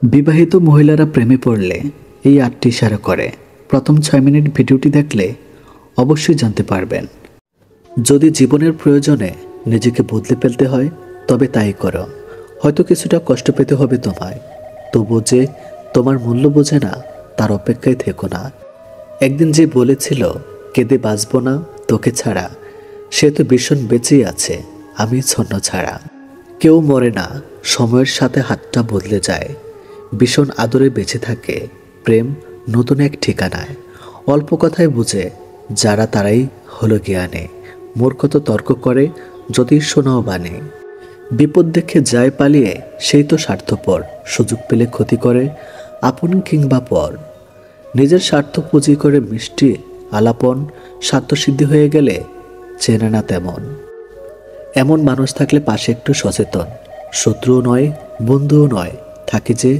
বিবাহিত মহিলারা প্রেমে পড়লে এই ৮টি ইশারা করে। প্রথম ৬ মিনিট ভিডিওটি দেখলে অবশ্যই জানতে পারবেন। যদি জীবনের প্রয়োজনে নিজেকে বদলে ফেলতে হয় তবে তাই করো। হয়তো কিছুটা কষ্ট পেতে হবে তোমায়, তবু যে তোমার মূল্য বোঝে না তার অপেক্ষায় থেকো না। একদিন যে বলেছিল কেঁদে বাঁচব না তোকে ছাড়া, সে তো ভীষণ বেঁচেই আছে আমি ছন্ন ছাড়া। কেউ মরে না, সময়ের সাথে হাতটা বদলে যায়। ভীষণ আদরে বেঁচে থাকে প্রেম নতুন এক ঠিকানায়। অল্প কথায় বুঝে যারা তারাই হলো জ্ঞানে। মূর্খত তর্ক করে যদি শোনাও বানে। বিপদ দেখে যায় পালিয়ে সেই তো স্বার্থপর। সুযোগ পেলে ক্ষতি করে আপন কিংবা পর। নিজের স্বার্থ পুঁজি করে মিষ্টি আলাপন, স্বার্থসিদ্ধি হয়ে গেলে চেনে না তেমন। এমন মানুষ থাকলে পাশে একটু সচেতন, শত্রুও নয় বন্ধুও নয়, থাকে যে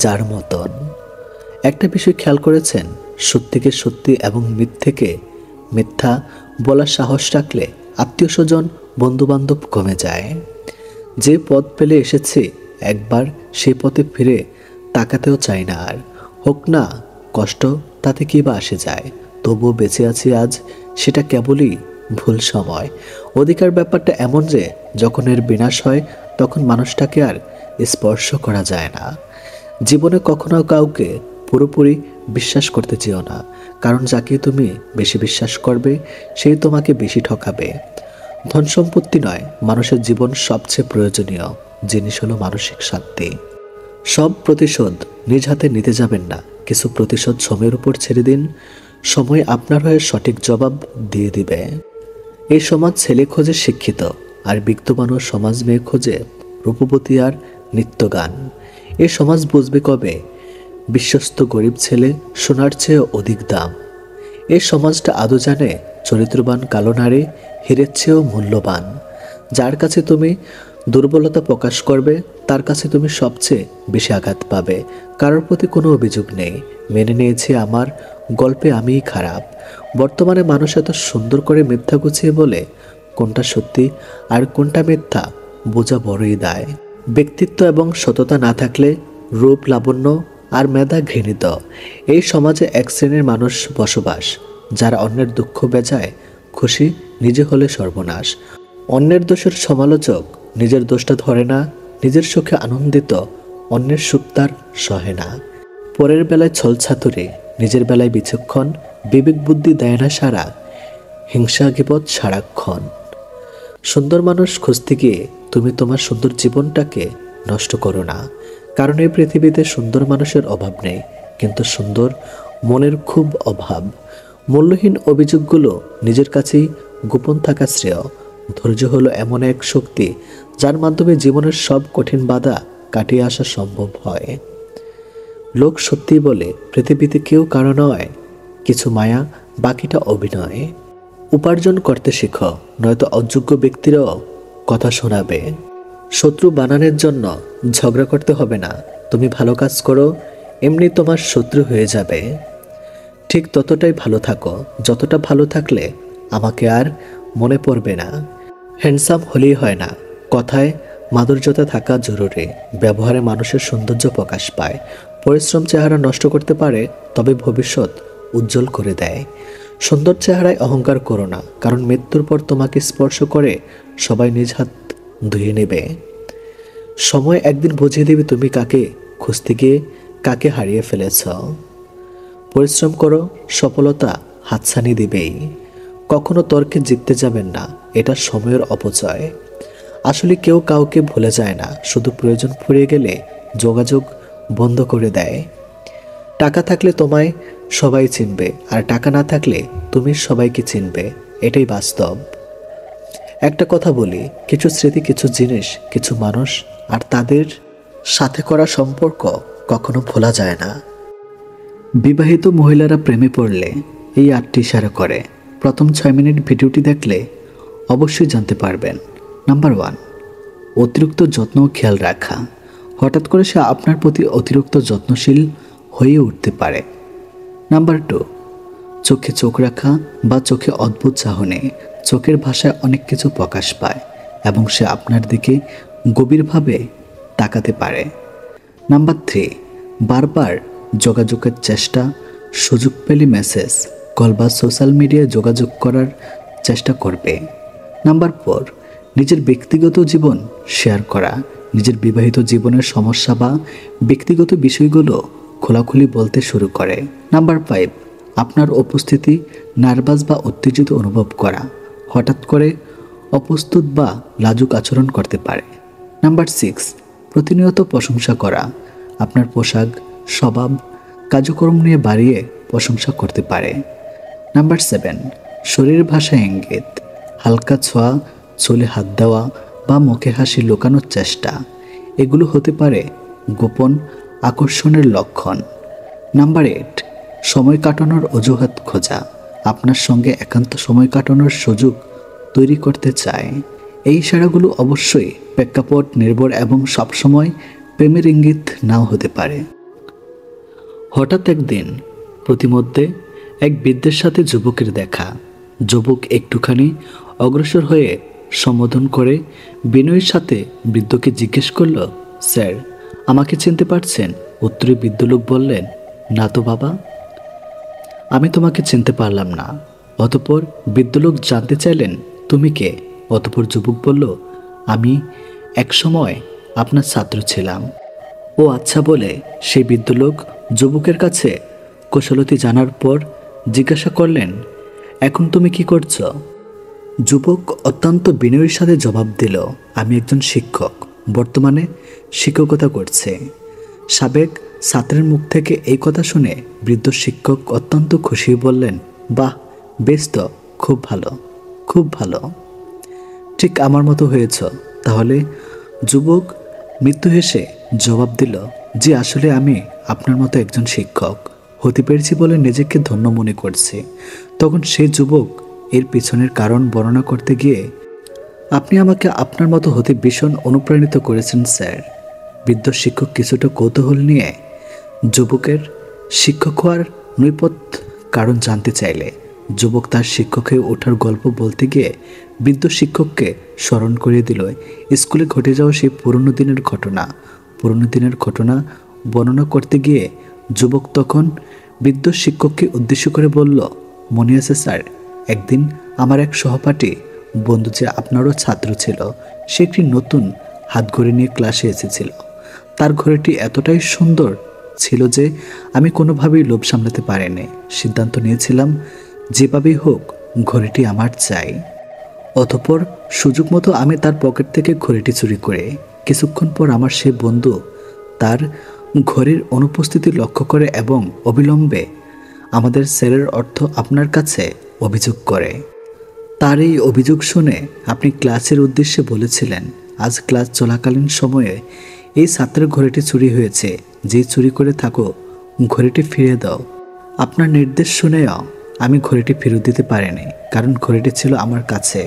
যার মতন। একটা বিষয় খেয়াল করেছেন, সত্যিকে সত্যি এবং মিথ্যেকে মিথ্যা বলার সাহস রাখলে আত্মীয় স্বজন বন্ধুবান্ধব কমে যায়। যে পথ পেলে এসেছি একবার সেই পথে ফিরে তাকাতেও চাই না আর। হোক না কষ্ট, তাতে কি বা আসে যায়। তবুও বেঁচে আছি আজ, সেটা কেবলই ভুল সময়। অধিকার ব্যাপারটা এমন যে যখন এর বিনাশ হয় তখন মানুষটাকে আর স্পর্শ করা যায় না। জীবনে কখনো কাউকে পুরোপুরি বিশ্বাস করতে চেও না, কারণ যাকে তুমি বেশি বিশ্বাস করবে সেই তোমাকে বেশি ঠকাবে। ধন সম্পত্তি নয়, মানুষের জীবন সবচেয়ে প্রয়োজনীয় জিনিস হলো মানসিক শান্তি। সব প্রতিশোধ নিজ হাতে নিতে যাবেন না, কিছু প্রতিশোধ সময়ের উপর ছেড়ে দিন। সময় আপনার হয়ে সঠিক জবাব দিয়ে দিবে। এই সমাজ ছেলে খোঁজে শিক্ষিত, আর বিত্তবান সমাজ মেয়ে খোঁজে রূপবতী আর নিত্যগান। এ সমাজ বুঝবে কবে বিশ্বস্ত গরিব ছেলে সোনার চেয়ে অধিক দাম। এই সমাজটা আদৌ জানে চরিত্রবান কালো নারী হীরের চেয়েও মূল্যবান। যার কাছে তুমি দুর্বলতা প্রকাশ করবে তার কাছে তুমি সবচেয়ে বেশি আঘাত পাবে। কারোর প্রতি কোনো অভিযোগ নেই, মেনে নিয়েছি আমার গল্পে আমিই খারাপ। বর্তমানে মানুষ এত সুন্দর করে মিথ্যা গুছিয়ে বলে কোনটা সত্যি আর কোনটা মিথ্যা বোঝা বড়ই দায়। ব্যক্তিত্ব এবং সততা না থাকলে রূপ লাবণ্য আর মেধা ঘৃণিত। এই সমাজে এক শ্রেণীর মানুষ বসবাস যারা অন্যের দুঃখ বেজায় খুশি, নিজে হলে সর্বনাশ। অন্যের দোষের সমালোচক নিজের দোষটা ধরে না, নিজের সুখে আনন্দিত অন্যের সুখ তার সহে না। পরের বেলায় ছলছাতুরি, নিজের বেলায় বিচক্ষণ, বিবেক বুদ্ধি দেয় না সারা, হিংসা গিবত সারাক্ষণ। সুন্দর মানুষ খুঁজতে গিয়ে তুমি তোমার সুন্দর জীবনটাকে নষ্ট করো না, কারণ এই পৃথিবীতে সুন্দর মানুষের অভাব নেই, কিন্তু সুন্দর মনের খুব অভাব। মূল্যহীন অভিযোগগুলো নিজের কাছেই গোপন থাকা শ্রেয়। ধৈর্য হলো এমন এক শক্তি যার মাধ্যমে জীবনের সব কঠিন বাধা কাটিয়ে আসা সম্ভব হয়। লোক সত্যি বলে পৃথিবীতে কেউ কারো নয়, কিছু মায়া বাকিটা অভিনয়। উপার্জন করতে শিখো, নয়তো অযোগ্য ব্যক্তিরাও কথা শোনাবে। শত্রু বানানোর জন্য ঝগড়া করতে হবে না, তুমি ভালো কাজ করো এমনি তোমার শত্রু হয়ে যাবে। ঠিক ততটাই ভালো থাকো যতটা ভালো থাকলে আমাকে আর মনে পড়বে না। হ্যান্ডসাম হলেই হয় না, কথায় মাধুর্যতা থাকা জরুরি। ব্যবহারে মানুষের সৌন্দর্য প্রকাশ পায়। পরিশ্রম চেহারা নষ্ট করতে পারে, তবে ভবিষ্যৎ উজ্জ্বল করে দেয়। সুন্দর চেহারায় অহংকার করো না, কারণ মৃত্যুর পর তোমাকে স্পর্শ করে সবাই নিজ হাত ধুয়ে নেবে। সময় একদিন বুঝিয়ে দেবে তুমি কাকে খুঁজতে গিয়ে কাকে হারিয়ে ফেলেছ। পরিশ্রম করো, সফলতা হাতছানি দিবেই। কখনো তর্কে জিততে যাবেন না, এটা সময়ের অপচয়। আসলে কেউ কাউকে ভুলে যায় না, শুধু প্রয়োজন ফুরিয়ে গেলে যোগাযোগ বন্ধ করে দেয়। টাকা থাকলে তোমায় সবাই চিনবে, আর টাকা না থাকলে তুমি সবাইকে চিনবে, এটাই বাস্তব। একটা কথা বলি, কিছু স্মৃতি, কিছু জিনিস, কিছু মানুষ আর তাদের সাথে করা সম্পর্ক কখনো ভোলা যায় না। বিবাহিত মহিলারা প্রেমে পড়লে এই ৮টি ইশারা করে। প্রথম ৬ মিনিট ভিডিওটি দেখলে অবশ্যই জানতে পারবেন। নাম্বার 1, অতিরিক্ত যত্ন ও খেয়াল রাখা। হঠাৎ করে সে আপনার প্রতি অতিরিক্ত যত্নশীল হয়ে উঠতে পারে। নাম্বার 2, চোখে চোখ রাখা বা চোখে অদ্ভুত চাহনি। চোখের ভাষায় অনেক কিছু প্রকাশ পায় এবং সে আপনার দিকে গভীরভাবে তাকাতে পারে। নাম্বার 3, বারবার যোগাযোগের চেষ্টা, সুযোগ পেলে মেসেজ, কল বা সোশ্যাল মিডিয়ায় যোগাযোগ করার চেষ্টা করবে। নাম্বার 4, নিজের ব্যক্তিগত জীবন শেয়ার করা, নিজের বিবাহিত জীবনের সমস্যা বা ব্যক্তিগত বিষয়গুলো খোলাখুলি বলতে শুরু করে। নাম্বার 5, আপনার উপস্থিতি নার্ভাস বা উত্তেজিত অনুভব করা, হঠাৎ করে অপ্রস্তুত বা লাজুক আচরণ করতে পারে। নাম্বার 6, প্রতিনিয়ত প্রশংসা করা, আপনার পোশাক, স্বভাব, কার্যক্রম নিয়ে বাড়িয়ে প্রশংসা করতে পারে। নাম্বার 7, শরীর ভাষা ইঙ্গিত, হালকা ছোঁয়া, চুলে হাত দেওয়া বা মুখে হাসি লুকানোর চেষ্টা, এগুলো হতে পারে গোপন আকর্ষণের লক্ষণ। নাম্বার 8, সময় কাটানোর অজুহাত খোঁজা, আপনার সঙ্গে একান্ত সময় কাটানোর সুযোগ তৈরি করতে চায়। এই ইশারাগুলো অবশ্যই প্রেক্ষাপট নির্ভর এবং সবসময় প্রেমের ইঙ্গিত নাও হতে পারে। হঠাৎ একদিন প্রতিমধ্যে এক বৃদ্ধের সাথে যুবকের দেখা। যুবক একটুখানি অগ্রসর হয়ে সম্বোধন করে বিনয়ের সাথে বৃদ্ধকে জিজ্ঞেস করল, স্যার, আমাকে চিনতে পারছেন? উত্তরে বৃদ্ধ লোক বললেন, না তো বাবা, আমি তোমাকে চিনতে পারলাম না। অতঃপর বৃদ্ধ লোক জানতে চাইলেন, তুমি কে? অতঃপর যুবক বলল, আমি একসময় আপনার ছাত্র ছিলাম। ও আচ্ছা বলে সেই বৃদ্ধ লোক যুবকের কাছে কুশলতি জানার পর জিজ্ঞাসা করলেন, এখন তুমি কি করছো? যুবক অত্যন্ত বিনয়ের সাথে জবাব দিল, আমি একজন শিক্ষক, বর্তমানে শিক্ষকতা করছে। সাবেক ছাত্রের মুখ থেকে এই কথা শুনে বৃদ্ধ শিক্ষক অত্যন্ত খুশি বললেন, বাহ, বেশ তো, খুব ভালো, খুব ভালো, ঠিক আমার মতো হয়েছ তাহলে। যুবক মৃত্যু হেসে জবাব দিল, যে আসলে আমি আপনার মতো একজন শিক্ষক হতে পেরেছি বলে নিজেকে ধন্য মনে করছি। তখন সেই যুবক এর পিছনের কারণ বর্ণনা করতে গিয়ে, আপনি আমাকে আপনার মতো হতে ভীষণ অনুপ্রাণিত করেছেন স্যার। বৃদ্ধ শিক্ষক কিছুটা কৌতূহল নিয়ে যুবকের শিক্ষক হওয়ার নৈপথ্য কারণ জানতে চাইলে যুবক তার শিক্ষক হয়ে ওঠার গল্প বলতে গিয়ে বৃদ্ধ শিক্ষককে স্মরণ করিয়ে দিল স্কুলে ঘটে যাওয়া সেই পুরনো দিনের ঘটনা বর্ণনা করতে গিয়ে যুবক তখন বৃদ্ধ শিক্ষককে উদ্দেশ্য করে বলল, মনে আছে স্যার, একদিন আমার এক সহপাঠী বন্ধু যে আপনারও ছাত্র ছিল, সে একটি নতুন হাতঘড়ি নিয়ে ক্লাসে এসেছিল। তার ঘড়িটি এতটাই সুন্দর ছিল যে আমি কোনোভাবেই লোভ সামলাতে পারিনি। সিদ্ধান্ত নিয়েছিলাম যেভাবেই হোক ঘড়িটি আমার চাই। অতঃপর সুযোগ মতো আমি তার পকেট থেকে ঘড়িটি চুরি করে কিছুক্ষণ পর আমার সে বন্ধু তার ঘড়ির অনুপস্থিতি লক্ষ্য করে এবং অবিলম্বে আমাদের স্যারের অর্থ আপনার কাছে অভিযোগ করে। তার এই অভিযোগ শুনে আপনি ক্লাসের উদ্দেশ্যে বলেছিলেন, আজ ক্লাস চলাকালীন সময়ে এই ছাত্রের ঘড়িটি চুরি হয়েছে, যেই চুরি করে থাকো ঘড়িটি ফিরিয়ে দাও। আপনার নির্দেশ শুনেও আমি ঘড়িটি ফেরত দিতে পারিনি, কারণ ঘড়িটি ছিল আমার কাছে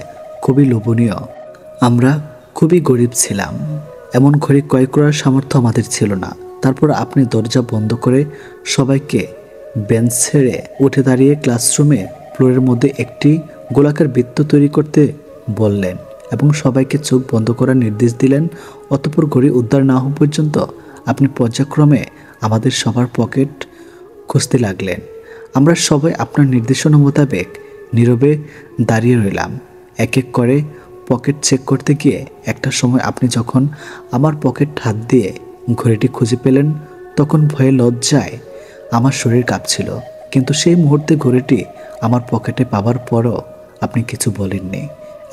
খুবই লোভনীয়। আমরা খুবই গরিব ছিলাম, এমন ঘড়ি ক্রয় করার সামর্থ্য আমাদের ছিল না। তারপর আপনি দরজা বন্ধ করে সবাইকে বেঞ্চ ছেড়ে উঠে দাঁড়িয়ে ক্লাসরুমে ফ্লোরের মধ্যে একটি গোলাকার বৃত্ত তৈরি করতে বললেন এবং সবাইকে চোখ বন্ধ করার নির্দেশ দিলেন। অতঃপর ঘড়ি উদ্ধার না হওয়া পর্যন্ত আপনি পর্যায়ক্রমে আমাদের সবার পকেট খুঁজতে লাগলেন। আমরা সবাই আপনার নির্দেশনা মোতাবেক নীরবে দাঁড়িয়ে রইলাম। এক এক করে পকেট চেক করতে গিয়ে একটা সময় আপনি যখন আমার পকেট হাত দিয়ে ঘড়িটি খুঁজে পেলেন, তখন ভয়ে লজ্জায় আমার শরীর কাঁপছিল। কিন্তু সেই মুহূর্তে ঘড়িটি আমার পকেটে পাওয়ার পরও আপনি কিছু বলেননি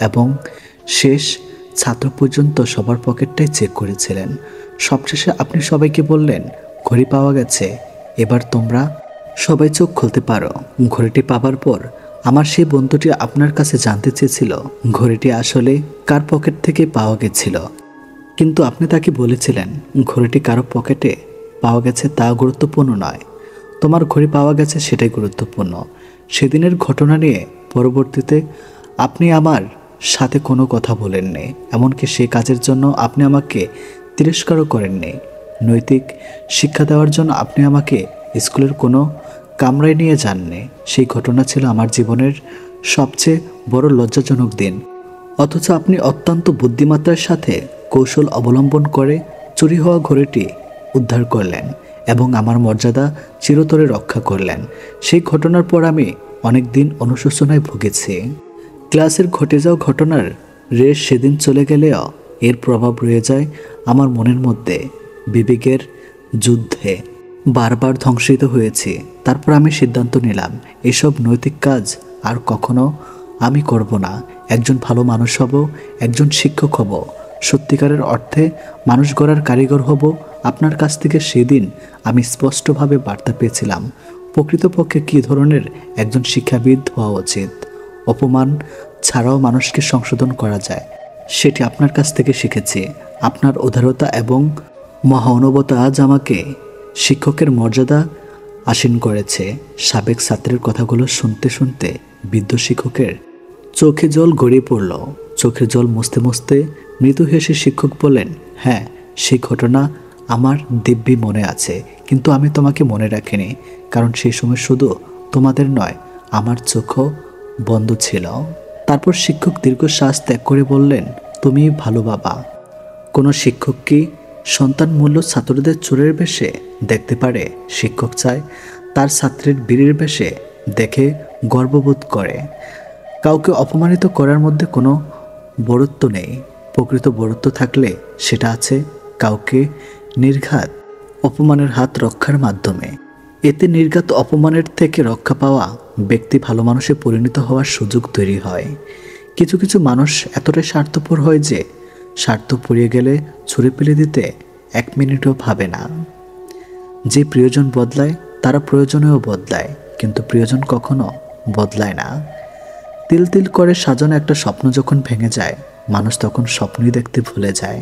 এবং শেষ ছাত্র পর্যন্ত সবার পকেটটাই চেক করেছিলেন। সবশেষে আপনি সবাইকে বললেন, ঘড়ি পাওয়া গেছে, এবার তোমরা সবাই চোখ খুলতে পারো। ঘড়িটি পাবার পর আমার সেই বন্ধুটি আপনার কাছে জানতে চেয়েছিল ঘড়িটি আসলে কার পকেট থেকে পাওয়া গেছিল, কিন্তু আপনি তাকে বলেছিলেন ঘড়িটি কারো পকেটে পাওয়া গেছে তা গুরুত্বপূর্ণ নয়, তোমার ঘড়ি পাওয়া গেছে সেটাই গুরুত্বপূর্ণ। সেদিনের ঘটনা নিয়ে পরবর্তীতে আপনি আমার সাথে কোনো কথা বলেননি, এমনকি সেই কাজের জন্য আপনি আমাকে তিরস্কারও করেননি। নৈতিক শিক্ষা দেওয়ার জন্য আপনি আমাকে স্কুলের কোনো কামরায় নিয়ে যাননি। সেই ঘটনা ছিল আমার জীবনের সবচেয়ে বড় লজ্জাজনক দিন। অথচ আপনি অত্যন্ত বুদ্ধিমত্তার সাথে কৌশল অবলম্বন করে চুরি হওয়া ঘড়িটি উদ্ধার করলেন এবং আমার মর্যাদা চিরতরে রক্ষা করলেন। সেই ঘটনার পর আমি অনেক দিন অনুশোচনায় ভুগেছি। ক্লাসের ঘটে যাওয়া ঘটনার রেশ সেদিন চলে গেলেও এর প্রভাব রয়ে যায় আমার মনের মধ্যে। বিবেকের যুদ্ধে বারবার ধ্বংসিত হয়েছি। তারপর আমি সিদ্ধান্ত নিলাম এসব নৈতিক কাজ আর কখনো আমি করব না। একজন ভালো মানুষ হব, একজন শিক্ষক হব, সত্যিকারের অর্থে মানুষ গড়ার কারিগর হব। আপনার কাছ থেকে সেদিন আমি স্পষ্টভাবে বার্তা পেয়েছিলাম প্রকৃতপক্ষে কী ধরনের একজন শিক্ষাবিদ হওয়া উচিত। অপমান ছাড়াও মানুষকে সংশোধন করা যায়, সেটি আপনার কাছ থেকে শিখেছি। আপনার উদারতা এবং মহানুভবতা আজ আমাকে শিক্ষকের মর্যাদা আসীন করেছে। সাবেক ছাত্রের কথাগুলো শুনতে শুনতে বৃদ্ধ শিক্ষকের চোখে জল গড়িয়ে পড়ল। চোখের জল মুছতে মুছতে মৃদু হেসে শিক্ষক বললেন, হ্যাঁ, সেই ঘটনা আমার দিব্যি মনে আছে, কিন্তু আমি তোমাকে মনে রাখিনি, কারণ সেই সময় শুধু তোমাদের নয়, আমার চোখও বন্ধ ছিল। তারপর শিক্ষক দীর্ঘশ্বাস ত্যাগ করে বললেন, তুমি ভালো বাবা। কোনো শিক্ষক কি সন্তান মূল্য ছাত্রদের চোরের বেশে দেখতে পারে? শিক্ষক চায় তার ছাত্রের বীরের বেশে দেখে গর্ববোধ করে। কাউকে অপমানিত করার মধ্যে কোনো বড়ত্ব নেই। প্রকৃত বড়ত্ব থাকলে সেটা আছে কাউকে নির্ঘাত অপমানের হাত রক্ষার মাধ্যমে। এতে নির্ঘাত অপমানের থেকে রক্ষা পাওয়া ব্যক্তি ভালো মানুষে পরিণত হওয়ার সুযোগ তৈরি হয়। কিছু কিছু মানুষ এতটাই স্বার্থপর হয় যে স্বার্থ পুড়িয়ে গেলে ছুঁড়ে ফেলে দিতে 1 মিনিটও ভাবে না। যে প্রিয়জন বদলায় তারা প্রয়োজনেও বদলায়, কিন্তু প্রিয়জন কখনো বদলায় না। তিল তিল করে সাজানো একটা স্বপ্ন যখন ভেঙে যায়, মানুষ তখন স্বপ্নই দেখতে ভুলে যায়।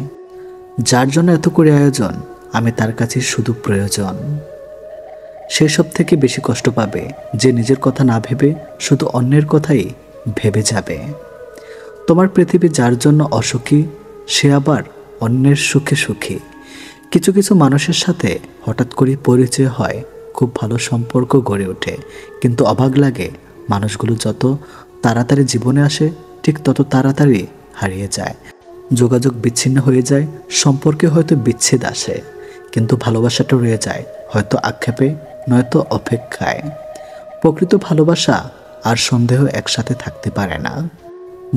যার জন্য এত করে আয়োজন, আমি তার কাছে শুধু প্রয়োজন। সেসব থেকে বেশি কষ্ট পাবে যে নিজের কথা না ভেবে শুধু অন্যের কথাই ভেবে যাবে। তোমার পৃথিবী যার জন্য অসুখী, সে আবার অন্যের সুখে সুখী। কিছু কিছু মানুষের সাথে হঠাৎ করে পরিচয় হয়, খুব ভালো সম্পর্ক গড়ে ওঠে, কিন্তু অবাক লাগে মানুষগুলো যত তাড়াতাড়ি জীবনে আসে ঠিক তত তাড়াতাড়ি হারিয়ে যায়। যোগাযোগ বিচ্ছিন্ন হয়ে যায়, সম্পর্কে হয়তো বিচ্ছেদ আসে, কিন্তু ভালোবাসাটা রয়ে যায় হয়তো আক্ষেপে নয়তো অপেক্ষায়। প্রকৃত ভালোবাসা আর সন্দেহ একসাথে থাকতে পারে না।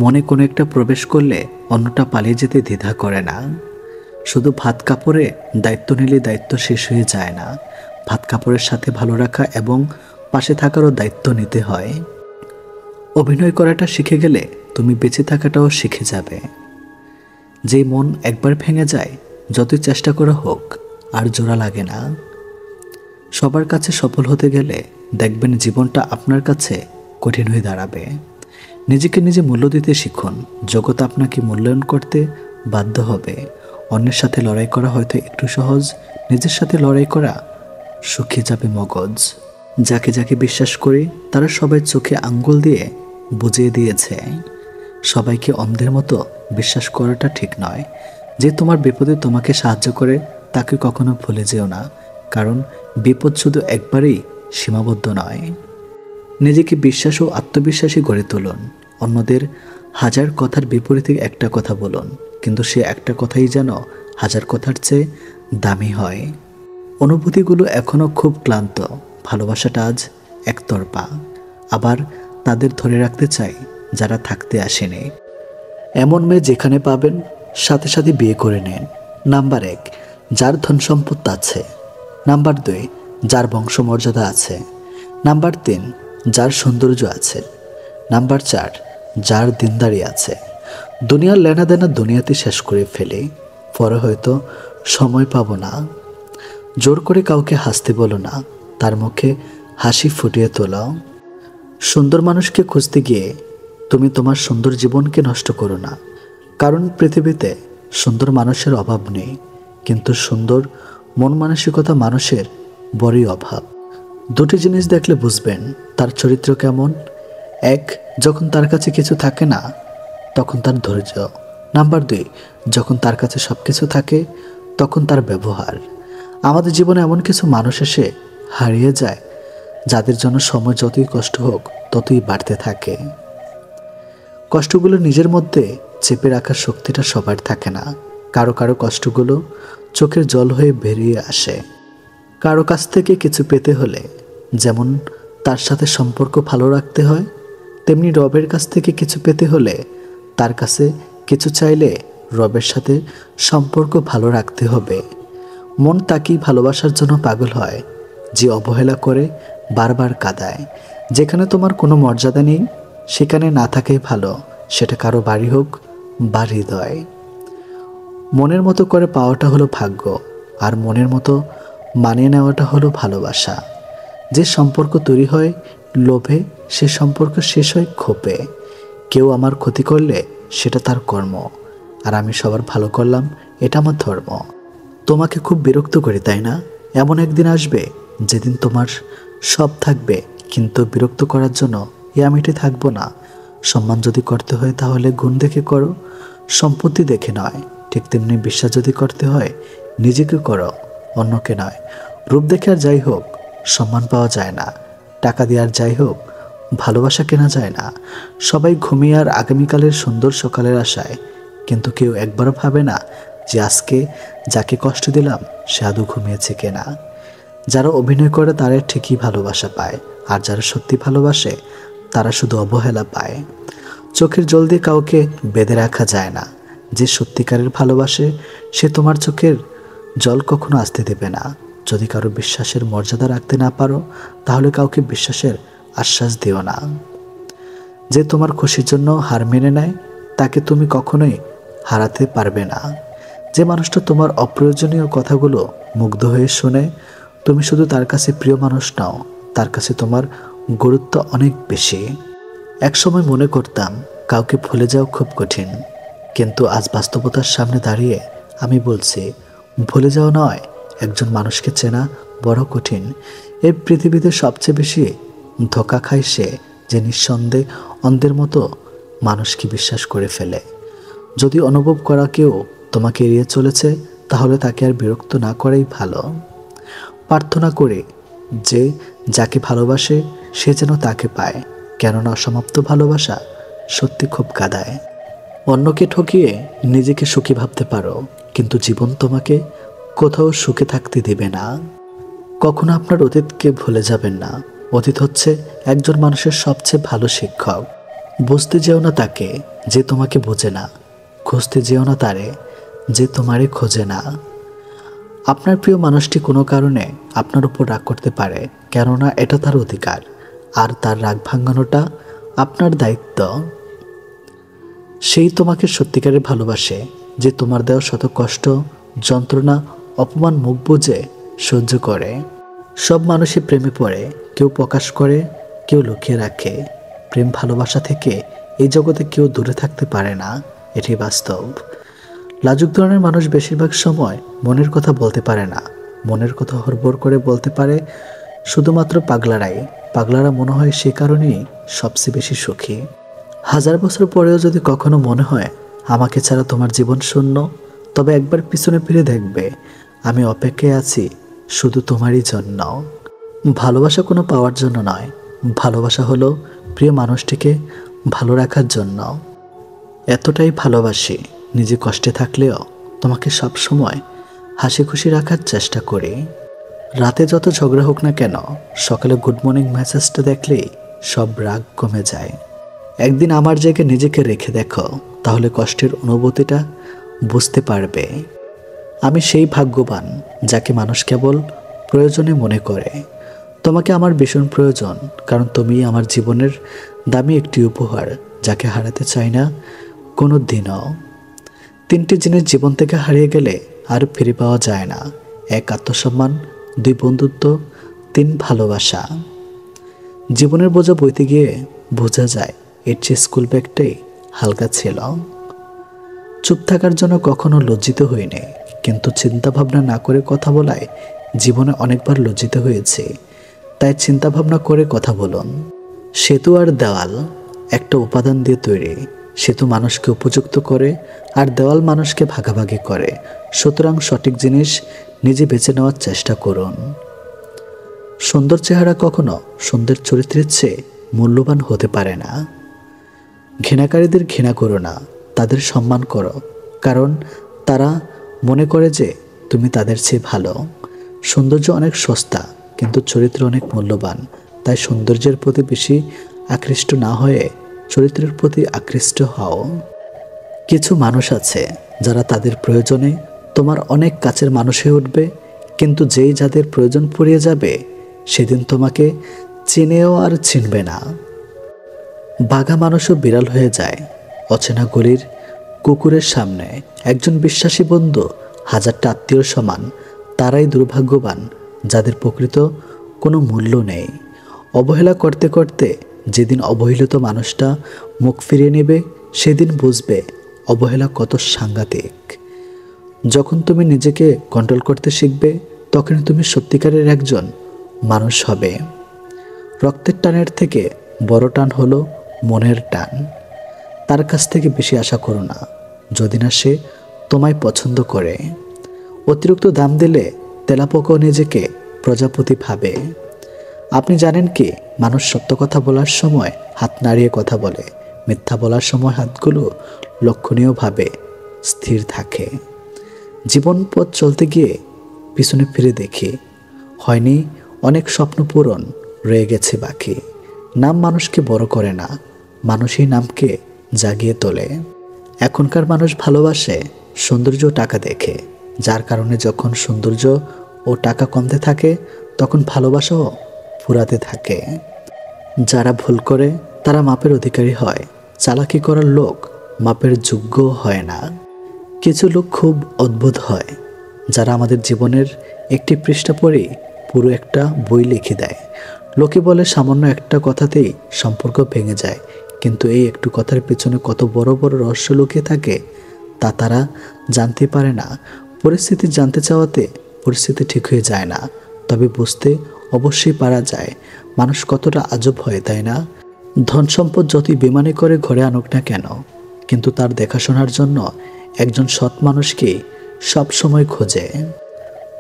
মনে কোনো একটা প্রবেশ করলে অন্যটা পালিয়ে যেতে দ্বিধা করে না। শুধু ভাত কাপড়ে দায়িত্ব নিলে দায়িত্ব শেষ হয়ে যায় না। ভাত কাপড়ের সাথে ভালো রাখা এবং পাশে থাকারও দায়িত্ব নিতে হয়। অভিনয় করাটা শিখে গেলে তুমি বেঁচে থাকাটাও শিখে যাবে। যেই মন একবার ভেঙে যায়, যতই চেষ্টা করা হোক আর জোড়া লাগে না। সবার কাছে সফল হতে গেলে দেখবেন জীবনটা আপনার কাছে কঠিন হয়ে দাঁড়াবে। নিজেকে নিজে মূল্য দিতে শিখুন। জগৎ আপনাকে মূল্যায়ন করতে বাধ্য হবে। অন্যের সাথে লড়াই করা হয়তো একটু সহজ, নিজের সাথে লড়াই করা শুকিয়ে যাবে মগজ। যাকে যাকে বিশ্বাস করি তারা সবাই চোখে আঙ্গুল দিয়ে বুঝিয়ে দিয়েছে, সবাইকে অন্ধের মতো বিশ্বাস করাটা ঠিক নয়। যে তোমার বিপদে তোমাকে সাহায্য করে তাকে কখনো ভুলে যেও না, কারণ বিপদ শুধু একবারেই সীমাবদ্ধ নয়। নিজেকে বিশ্বাস ও আত্মবিশ্বাসী গড়ে তুলুন। অন্যদের হাজার কথার বিপরীতে একটা কথা বলুন, কিন্তু সে একটা কথাই যেন হাজার কথার চেয়ে দামি হয়। অনুভূতিগুলো এখনও খুব ক্লান্ত। ভালোবাসাটা আজ একতরফা, আবার তাদের ধরে রাখতে চাই যারা থাকতে আসেনি। এমন মেয়ে যেখানে পাবেন সাথে সাথে বিয়ে করে নেন। নাম্বার 1, যার ধন সম্পদ আছে। নাম্বার 2, যার বংশমর্যাদা আছে। নাম্বার 3, যার সৌন্দর্য আছে। নাম্বার 4, যার দিনদারি আছে। দুনিয়ার লেনাদেনা দুনিয়াতে শেষ করে ফেলে, পরে হয়তো সময় পাবো না। জোর করে কাউকে হাসতে বলো না, তার মুখে হাসি ফুটিয়ে তোলাও। সুন্দর মানুষকে খুঁজতে গিয়ে তুমি তোমার সুন্দর জীবনকে নষ্ট করো না, কারণ পৃথিবীতে সুন্দর মানুষের অভাব নেই, কিন্তু সুন্দর মন মানসিকতা মানুষের বড়ই অভাব। দুটি জিনিস দেখলে বুঝবেন তার চরিত্র কেমন। 1, যখন তার কাছে কিছু থাকে না তখন তার ধৈর্য। নাম্বার 2, যখন তার কাছে সব কিছু থাকে তখন তার ব্যবহার। আমাদের জীবনে এমন কিছু মানুষ এসে হারিয়ে যায় যাদের জন্য সময় যতই কষ্ট হোক ততই বাড়তে থাকে। কষ্টগুলো নিজের মধ্যে চেপে রাখার শক্তিটা সবার থাকে না। কারো কারো কষ্টগুলো চোখের জল হয়ে বেরিয়ে আসে। কারো কাছ থেকে কিছু পেতে হলে যেমন তার সাথে সম্পর্ক ভালো রাখতে হয়, তেমনি রবের কাছ থেকে কিছু পেতে হলে তার কাছে কিছু চাইলে রবের সাথে সম্পর্ক ভালো রাখতে হবে। মন তাকেই ভালোবাসার জন্য পাগল হয় যে অবহেলা করে, বারবার কাঁদায়। যেখানে তোমার কোনো মর্যাদা নেই সেখানে না থাকাই ভালো, সেটা কারো বাড়ি হোক বা হৃদয়। মনের মতো করে পাওয়াটা হলো ভাগ্য, আর মনের মতো মানিয়ে নেওয়াটা হলো ভালোবাসা। যে সম্পর্ক তৈরি হয় লোভে, সে সম্পর্ক শেষ হয় ক্ষোভে। কেউ আমার ক্ষতি করলে সেটা তার কর্ম, আর আমি সবার ভালো করলাম এটা আমার ধর্ম। তোমাকে খুব বিরক্ত করি তাই না? এমন একদিন আসবে যেদিন তোমার সব থাকবে, কিন্তু বিরক্ত করার জন্য ইয়ামিটি থাকবো না। সম্মান যদি করতে হয় তাহলে গুণ দেখে করো, সম্পত্তি দেখে নয়। ঠিক তেমনি বিশ্বাস যদি করতে হয় নিজেকে করো, অন্যকে নয়। রূপ দেখে আর যাই হোক সম্মান পাওয়া যায় না, টাকা দিয়ে আর যাই হোক ভালোবাসা কেনা যায় না। সবাই ঘুমিয়ে আর আগামীকালের সুন্দর সকালের আশায়, কিন্তু কেউ একবারও ভাবে না যে আজকে যাকে কষ্ট দিলাম সে আদৌ ঘুমিয়েছে কিনা। যারা অভিনয় করে তারা ঠিকই ভালোবাসা পায়, আর যারা সত্যি ভালোবাসে তারা শুধু অবহেলা পায়। চোখের জল দিয়ে কাউকে বেঁধে রাখা যায় না। যে সত্যিকারের ভালোবাসে সে তোমার চোখের জল কখনো আসতে দেবে না। যদি কারো বিশ্বাসের মর্যাদা রাখতে না পারো তাহলে কাউকে বিশ্বাসের আশ্বাস দিও না। যে তোমার খুশির জন্য হার মেনে নেয় তাকে তুমি কখনোই হারাতে পারবে না। যে মানুষটা তোমার অপ্রয়োজনীয় কথাগুলো মুগ্ধ হয়ে শোনে, তুমি শুধু তার কাছে প্রিয় মানুষ নাও, তার কাছে তোমার গুরুত্ব অনেক বেশি। একসময় মনে করতাম কাউকে ভুলে যাওয়া খুব কঠিন, কিন্তু আজ বাস্তবতার সামনে দাঁড়িয়ে আমি বলছি ভুলে যাওয়া নয়, একজন মানুষকে চেনা বড় কঠিন। এই পৃথিবীতে সবচেয়ে বেশি ধোঁকা খায় সে যে নিঃসন্দেহে অন্ধের মতো মানুষকে বিশ্বাস করে ফেলে। যদি অনুভব করা কেউ তোমাকে এড়িয়ে চলেছে তাহলে তাকে আর বিরক্ত না করাই ভালো। প্রার্থনা করে যে যাকে ভালোবাসে সে যেন তাকে পায়, কেননা অসমাপ্ত ভালোবাসা সত্যি খুব কাঁদায়। অন্যকে ঠকিয়ে নিজেকে সুখী ভাবতে পারো, কিন্তু জীবন তোমাকে কোথাও সুখে থাকতে দেবে না। কখনো আপনার অতীতকে ভুলে যাবেন না। অতীত হচ্ছে একজন মানুষের সবচেয়ে ভালো শিক্ষক। বুঝতে যেও না তাকে যে তোমাকে বোঝে না, খুঁজতে যেও না তারে যে তোমারে খোঁজে না। আপনার প্রিয় মানুষটি কোনো কারণে আপনার উপর রাগ করতে পারে, কেননা এটা তার অধিকার, আর তার রাগ ভাঙানোটা আপনার দায়িত্ব। সেই তোমাকে সত্যিকারের ভালোবাসে যে তোমার দেওয়া শত কষ্ট, যন্ত্রণা, অপমান মুখ বুজে সহ্য করে। সব মানুষই প্রেমে পড়ে, কেউ প্রকাশ করে, কেউ লুকিয়ে রাখে। প্রেম ভালোবাসা থেকে এই জগতে কেউ দূরে থাকতে পারে না, এটি বাস্তব। লাজুক ধরনের মানুষ বেশিরভাগ সময় মনের কথা বলতে পারে না। মনের কথা হড়বড় করে বলতে পারে শুধুমাত্র পাগলারাই। পাগলারা মনে হয় সে কারণেই সবচেয়ে বেশি সুখী। 1000 বছর পরেও যদি কখনো মনে হয় আমাকে ছাড়া তোমার জীবন শূন্য, তবে একবার পিছনে ফিরে দেখবে আমি অপেক্ষায় আছি শুধু তোমারই জন্য। ভালোবাসা কোনো পাওয়ার জন্য নয়, ভালোবাসা হলো প্রিয় মানুষটিকে ভালো রাখার জন্য। এতটাই ভালোবাসি নিজে কষ্টে থাকলেও তোমাকে সব সময় হাসি খুশি রাখার চেষ্টা করি। রাতে যত ঝগড়া হোক না কেন, সকালে গুড মর্নিং মেসেজটা দেখলেই সব রাগ কমে যায়। একদিন আমার জায়গায় নিজেকে রেখে দেখো, তাহলে কষ্টের অনুভূতিটা বুঝতে পারবে। আমি সেই ভাগ্যবান যাকে মানুষ কেবল প্রয়োজনে মনে করে। তোমাকে আমার ভীষণ প্রয়োজন, কারণ তুমি আমার জীবনের দামি একটি উপহার, যাকে হারাতে চাই না কোনো দিনও। 3টি জিনিস জীবন থেকে হারিয়ে গেলে আর ফিরে পাওয়া যায় না: 1 আত্মসম্মান, 2 বন্ধুত্ব, 3 ভালোবাসা। জীবনের বোঝা বইতে গিয়ে বোঝা যায় এর চেয়ে স্কুল ব্যাগটাই হালকা ছিল। চুপ থাকার জন্য কখনো লজ্জিত হইনি, কিন্তু চিন্তা ভাবনা না করে কথা বলায় জীবনে অনেকবার লজ্জিত হয়েছে। তাই চিন্তা ভাবনা করে কথা বলুন। সেতু আর দেওয়াল একটা উপাদান দিয়ে তৈরি। সেতু মানুষকে উপযুক্ত করে, আর দেওয়াল মানুষকে ভাগাভাগি করে। সুতরাং সঠিক জিনিস নিজে বেছে নেওয়ার চেষ্টা করুন। সুন্দর চেহারা কখনো সুন্দর চরিত্রের চেয়ে মূল্যবান হতে পারে না। ঘৃণাকারীদের ঘৃণা করো না, তাদের সম্মান করো, কারণ তারা মনে করে যে তুমি তাদের চেয়ে ভালো। সৌন্দর্য অনেক সস্তা, কিন্তু চরিত্র অনেক মূল্যবান। তাই সৌন্দর্যের প্রতি বেশি আকৃষ্ট না হয়ে চরিত্রের প্রতি আকৃষ্ট হও। কিছু মানুষ আছে যারা তাদের প্রয়োজনে তোমার অনেক কাছের মানুষ হয়ে উঠবে, কিন্তু যেই যাদের প্রয়োজন পড়িয়ে যাবে সেদিন তোমাকে চিনেও আর চিনবে না। বাঘা মানুষও বিড়াল হয়ে যায়। অচেনা গলির কুকুরের সামনে একজন বিশ্বাসী বন্ধু হাজারটা আত্মীয়র সমান। তারাই দুর্ভাগ্যবান যাদের প্রকৃত কোনো মূল্য নেই। অবহেলা করতে করতে যেদিন অবহেলিত মানুষটা মুখ ফিরিয়ে নেবে সেদিন বুঝবে অবহেলা কত সাংঘাতিক। যখন তুমি নিজেকে কন্ট্রোল করতে শিখবে তখনই তুমি সত্যিকারের একজন মানুষ হবে। রক্তের টানের থেকে বড় টান হলো মনের টান। তার কাছ থেকে বেশি আশা করো না, যদি না সে তোমায় পছন্দ করে। অতিরিক্ত দাম দিলে তেলাপোকাও নিজেকে প্রজাপতি ভাবে। আপনি জানেন কি, মানুষ সত্য কথা বলার সময় হাত নাড়িয়ে কথা বলে, মিথ্যা বলার সময় হাতগুলো লক্ষণীয়ভাবে স্থির থাকে। জীবন পথ চলতে গিয়ে পিছনে ফিরে দেখি হয়নি অনেক স্বপ্ন পূরণ, রয়ে গেছে বাকি। নাম মানুষকে বড় করে না, মানুষই নামকে জাগিয়ে তোলে। এখনকার মানুষ ভালোবাসে সৌন্দর্য ও টাকা দেখে, যার কারণে যখন সৌন্দর্য ও টাকা কমতে থাকে তখন ভালোবাসাও ফুরাতে থাকে। যারা ভুল করে তারা মাপের অধিকারী হয়, চালাকি করার লোক মাপের যোগ্য হয় না। কিছু লোক খুব অদ্ভুত হয়, যারা আমাদের জীবনের একটি পৃষ্ঠা পড়েই পুরো একটা বই লিখে দেয়। লোকে বলে সামান্য একটা কথাতেই সম্পর্ক ভেঙে যায়, কিন্তু এই একটু কথার পেছনে কত বড় বড় রহস্য লুকিয়ে থাকে তা তারা জানতে পারে না। পরিস্থিতি জানতে চাওয়াতে পরিস্থিতি ঠিক হয়ে যায় না, তবে বুঝতে অবশ্যই পারা যায় মানুষ কতটা আজব হয়, তাই না? ধন সম্পদ যতই বেমানি করে ঘরে আনুক না কেন, কিন্তু তার দেখাশোনার জন্য একজন সৎ মানুষকে সব সময় খোঁজে।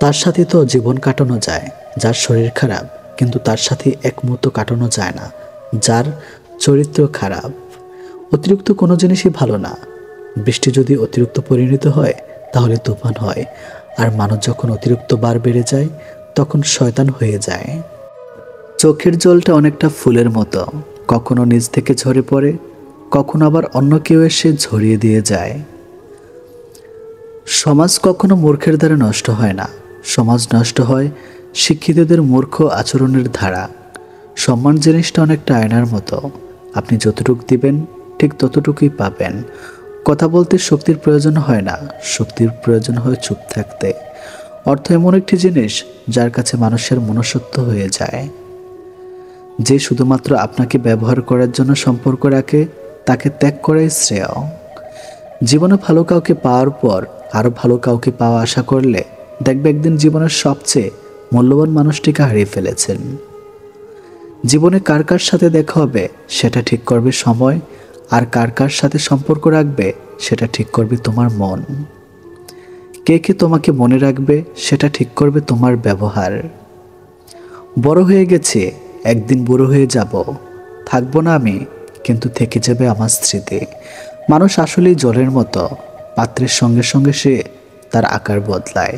তার সাথে তো জীবন কাটানো যায় যার শরীর খারাপ, কিন্তু তার সাথে এক মুহূর্ত কাটানো যায় না যার চরিত্র খারাপ। অতিরিক্ত কোনো জিনিসই ভালো না। বৃষ্টি যদি অতিরিক্ত পরিণত হয় তাহলে তুফান হয়, আর মানুষ যখন অতিরিক্ত বার বেড়ে যায় তখন শয়তান হয়ে যায়। চোখের জলটা অনেকটা ফুলের মতো, কখনো নিজ থেকে ঝরে পড়ে, কখনো আবার অন্য কেউ এসে ঝরিয়ে দিয়ে যায়। সমাজ কখনো মূর্খের দ্বারা নষ্ট হয় না, সমাজ নষ্ট হয় শিক্ষিতদের মূর্খ আচরণের ধারা। সম্মান জিনিসটা অনেকটা আয়নার মতো, আপনি যতটুকু দিবেন ঠিক ততটুকুই পাবেন। কথা বলতে শক্তির প্রয়োজন হয় না, শক্তির প্রয়োজন হয় চুপ থাকতে। অর্থ এমন একটি জিনিস যার কাছে মানুষের মনুষ্যত্ব হয়ে যায়। যে শুধুমাত্র আপনাকে ব্যবহার করার জন্য সম্পর্ক রাখে তাকে ত্যাগ করাই শ্রেয়। জীবনে ভালো কাউকে পাওয়ার পর আরও ভালো কাউকে পাওয়া আশা করলে দেখবে একদিন জীবনের সবচেয়ে মূল্যবান মানুষটিকে হারিয়ে ফেলেছেন। জীবনে কার কার সাথে দেখা হবে সেটা ঠিক করবে সময়, আর কার কার সাথে সম্পর্ক রাখবে সেটা ঠিক করবে তোমার মন। কে কে তোমাকে মনে রাখবে সেটা ঠিক করবে তোমার ব্যবহার। বড় হয়ে গেছে, একদিন বুড়ো হয়ে যাব, থাকবো না আমি, কিন্তু থেকে যাবে আমার স্মৃতি। মানুষ আসলেই জলের মতো, পাত্রের সঙ্গে সঙ্গে সে তার আকার বদলায়।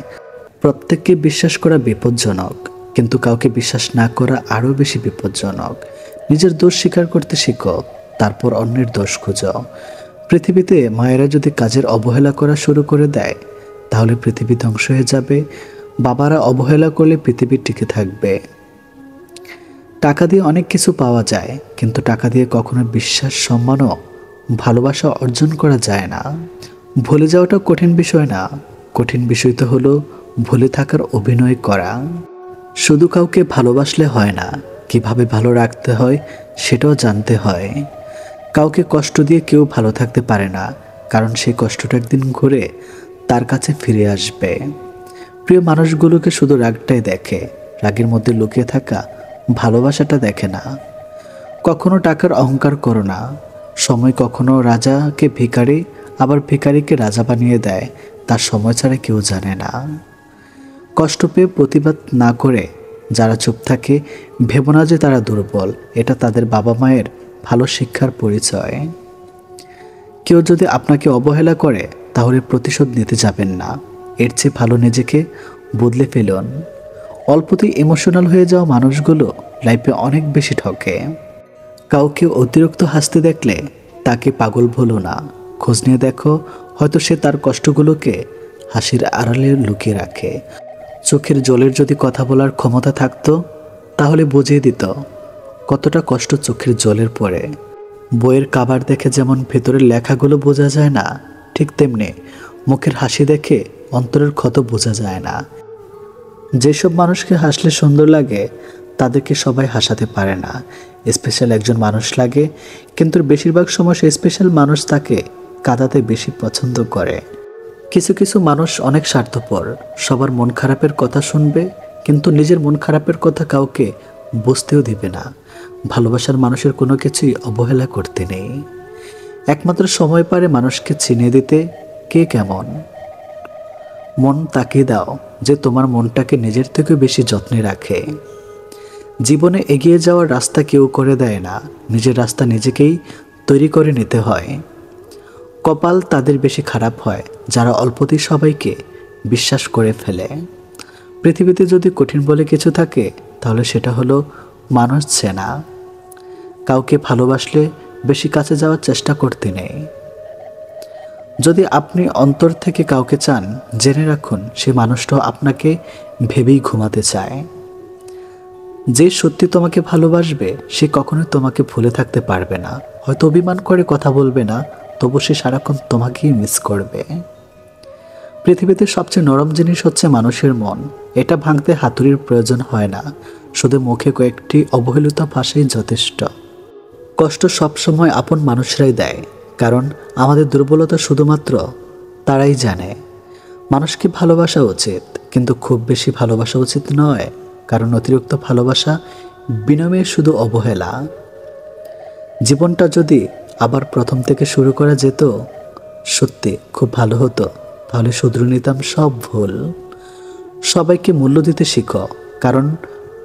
প্রত্যেককে বিশ্বাস করা বিপজ্জনক, কিন্তু কাউকে বিশ্বাস না করা আরও বেশি বিপজ্জনক। নিজের দোষ স্বীকার করতে শিখো, তারপর অন্যের দোষ খুঁজো। পৃথিবীতে মায়েরা যদি কাজের অবহেলা করা শুরু করে দেয় তাহলে পৃথিবী ধ্বংস হয়ে যাবে। বাবারা অবহেলা করলে পৃথিবী টিকে থাকবে। টাকা দিয়ে অনেক কিছু পাওয়া যায়, কিন্তু টাকা দিয়ে কখনো বিশ্বাস, সম্মান ও ভালোবাসা অর্জন করা যায় না। ভুলে যাওয়াটা কঠিন বিষয় না, কঠিন বিষয় তো হলো ভুলে থাকার অভিনয় করা। শুধু কাউকে ভালোবাসলে হয় না, কিভাবে ভালো রাখতে হয় সেটাও জানতে হয়। কাউকে কষ্ট দিয়ে কেউ ভালো থাকতে পারে না, কারণ সেই কষ্টটা একদিন ঘুরে তার কাছে ফিরে আসবে। প্রিয় মানুষগুলোকে শুধু রাগটাই দেখে, রাগের মধ্যে লুকিয়ে থাকা ভালোবাসাটা দেখে না। কখনো টাকার অহংকার করো না। সময় কখনো রাজাকে ভিখারি, আবার ভিখারিকে রাজা বানিয়ে দেয়, তার সময় ছাড়া কেউ জানে না। কষ্ট পেয়ে প্রতিবাদ না করে যারা চুপ থাকে, ভেবো না যে তারা দুর্বল, এটা তাদের বাবা মায়ের ভালো শিক্ষার পরিচয়। কেউ যদি আপনাকে অবহেলা করে তাহলে প্রতিশোধ নিতে যাবেন না, এর চেয়ে ভালো নিজেকে বদলে ফেলুন। অল্পতেই ইমোশনাল হয়ে যাওয়া মানুষগুলো লাইফে অনেক বেশি ঠকে। কাউকে অতিরিক্ত হাসতে দেখলে তাকে পাগল বলো না, খোঁজ নিয়ে দেখো, হয়তো সে তার কষ্টগুলোকে হাসির আড়ালে লুকিয়ে রাখে। চোখের জলের যদি কথা বলার ক্ষমতা থাকতো তাহলে বুঝিয়ে দিত কতটা কষ্ট চোখের জলের পরে। বইয়ের কাভার দেখে যেমন ভেতরের লেখাগুলো বোঝা যায় না, ঠিক তেমনি মুখের হাসি দেখে অন্তরের ক্ষত বোঝা যায় না। যেসব মানুষকে হাসলে সুন্দর লাগে তাদেরকে সবাই হাসাতে পারে না। স্পেশাল একজন মানুষ লাগে, কিন্তু বেশিরভাগ সময় সেই স্পেশাল মানুষ তাকে কাঁদাতে বেশি পছন্দ করে। কিছু কিছু মানুষ অনেক স্বার্থপর, সবার মন খারাপের কথা শুনবে কিন্তু নিজের মন খারাপের কথা কাউকে বুঝতেও দিবে না। ভালোবাসার মানুষের কোনো কিছুই অবহেলা করতে নেই, একমাত্র সময় পারে মানুষকে চিনিয়ে দিতে কে কেমন। মন তাকে দাও যে তোমার মনটাকে নিজের থেকে বেশি যত্নে রাখে। জীবনে এগিয়ে যাওয়ার রাস্তা কেউ করে দেয় না, নিজের রাস্তা নিজেকেই তৈরি করে নিতে হয়। কপাল তাদের বেশি খারাপ হয় যারা অল্পতেই সবাইকে বিশ্বাস করে ফেলে। পৃথিবীতে যদি কঠিন বলে কিছু থাকে তাহলে সেটা হলো মানুষ চেনা। কাউকে ভালোবাসলে বেশি কাছে যাওয়ার চেষ্টা করতে নেই। যদি আপনি অন্তর থেকে কাউকে চান, জেনে রাখুন সে মানুষটাও আপনাকে ভেবেই ঘুমাতে চায়। যে সত্যি তোমাকে ভালোবাসবে সে কখনোই তোমাকে ভুলে থাকতে পারবে না। হয়তো অভিমান করে কথা বলবে না, তবু সে সারাক্ষণ তোমাকেই মিস করবে। পৃথিবীতে সবচেয়ে নরম জিনিস হচ্ছে মানুষের মন। এটা ভাঙতে হাতুড়ির প্রয়োজন হয় না, শুধু মুখে কয়েকটি অবহেলিত ভাষাই যথেষ্ট। কষ্ট সবসময় আপন মানুষরাই দেয়, কারণ আমাদের দুর্বলতা শুধুমাত্র তারাই জানে। মানুষকে ভালোবাসা উচিত, কিন্তু খুব বেশি ভালোবাসা উচিত নয়, কারণ অতিরিক্ত ভালোবাসা বিনিময়ে শুধু অবহেলা। জীবনটা যদি আবার প্রথম থেকে শুরু করা যেত, সত্যি খুব ভালো হতো। তাহলে শুধরে নিতাম সব ভুল। সবাইকে মূল্য দিতে শিখো, কারণ